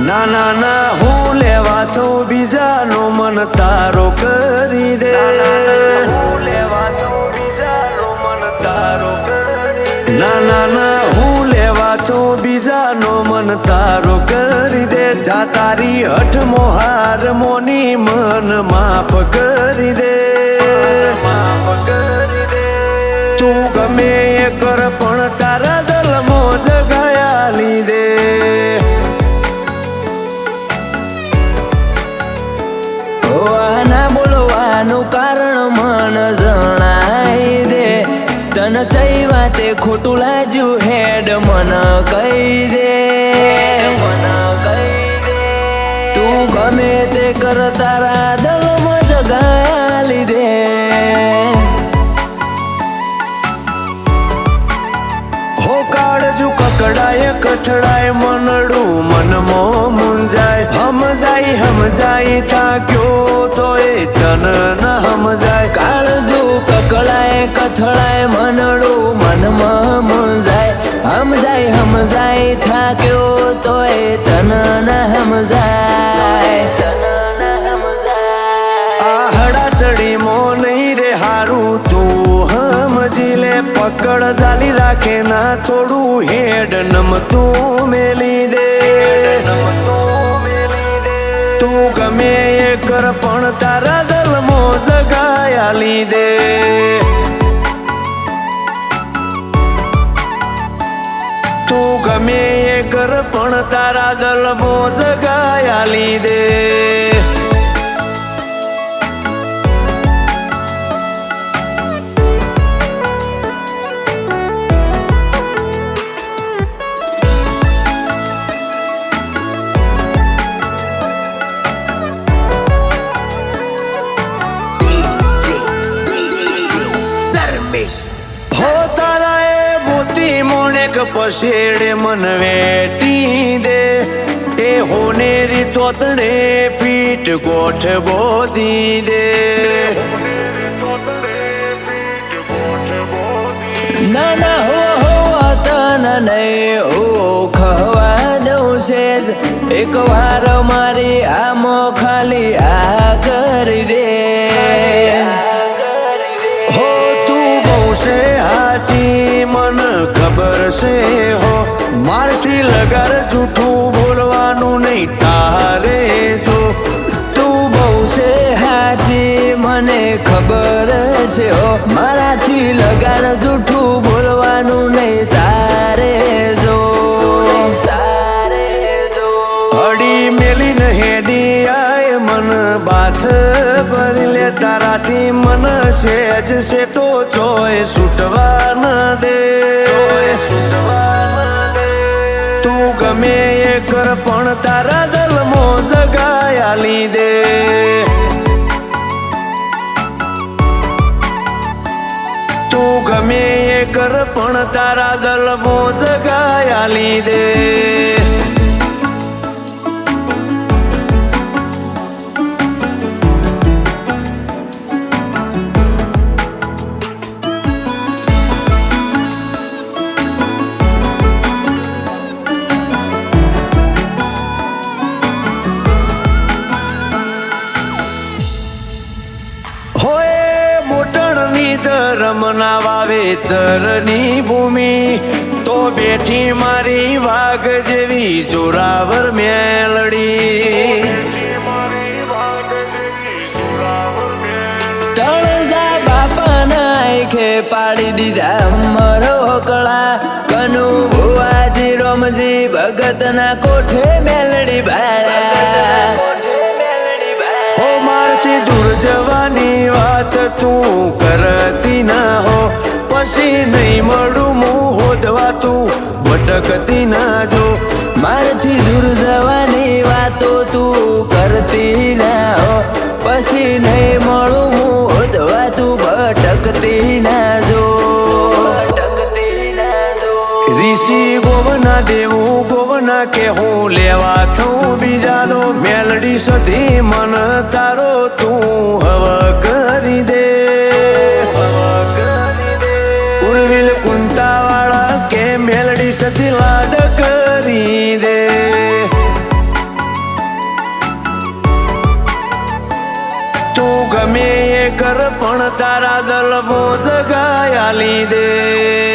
ના ના ના હું લેવા તો બીજાનો મન તારો કરી દે, હું લેવા તો બીજાનો મન તારો કરી દે, ના ના ના હું લેવા તો બીજાનો મન તારો કરી દે, જા તારી હઠમો હાર મોની મન માફ કરી દે, માફ કરી દે, તું ગમે એ કર પણ તારા દલમો જગાયા લીધે. આના બોલવાનું કારણ મન જણાઈ દે, તને ચઈ વાતે ખોટું લાજ્યું હેડ મન કહી દે, મન કહી દે, તું ગમે તે કર તારા દલમાં જગાયા લીધે. હો કાળજુ કકડાય કથડાય મનડું મનમાં મુંજાય, હમજાય થાક્યો તોય તન ન હમજાય, કાળજુ કકડાય કથડાય મનડું મનમાં મુંજાય, હમજાય થાક્યો તોય તન ન હમજાય, તન ન હમજાય. આ હડા ચડી મો નહીં રે હારું તું સમજી લે, પકડ ચાલી રાખે ના થોડું હેડ નમતું મેલી દે, તું ગમે એ કર પણ તારા દલમો જગાયા લીધે. તું ગમે એ કર પણ તારા દલમો જગાયા લીધે. હો તારા એ મોતી મોણેક પસેડે મન વેટી દે, એ હોનેરી તોતડે પીઠ ગોઠ બોધી દે, ના ના હો તન નહીં હો ખવા દઉં છે જ એક વાર મારી આમ ખાલી આ કરી દે. હો તું બહુ છે હાચી મન ખબર છે હો, મારથી લગાર જૂઠું બોલવાનું નહીં તારે જો, તું બહુ છે હાચી મને ખબર છે હો, મારાથી લગાડ જૂઠું બોલવાનું નહીં તારે જો, તારે જો. હડી મેલી ન હેડી આય મન બાથ ભરી લે, તારાથી મન સેજ સેટો ચોય છૂટવા ન દે, તું ગમે એ કર પણ તારા દલમો જગાયા લીધે. તું ગમે એ કર પણ તારા દલમો જગાયા લીધે. હોય મોટણની ધરમના વાવેતરની ભૂમિ તો બેઠી મારી વાઘ જેવી જોરાવર મેલડી, તળજા બાપાના આંખે પાડી દીધા મરોકળા, કનુ ભુવાજી રોમજી ભગતના કોઠે મેલડી બાળા. હો મારથી દૂર જવાની વાત તું કરતી ના હો, પછી નહીં મળું મું હોદવા તું ભટકતી ના જો, મારથી દૂર જવાની વાતો તું કરતી ના હો, પછી નહીં મળું હું હોદવા તું ભટકતી ના જો, ભટકતી ના જો. ઋષિ ગોવના દેવું ગોવના કે હું લેવા થઉં બીજાનો, મેલડી સધી મન તારો તું હવ કરી દે, ઉર્વિલ કુંતા વાળા કે મેલડી સધી લાડ કરી દે. તારા દલ બોજ ગયા લીધે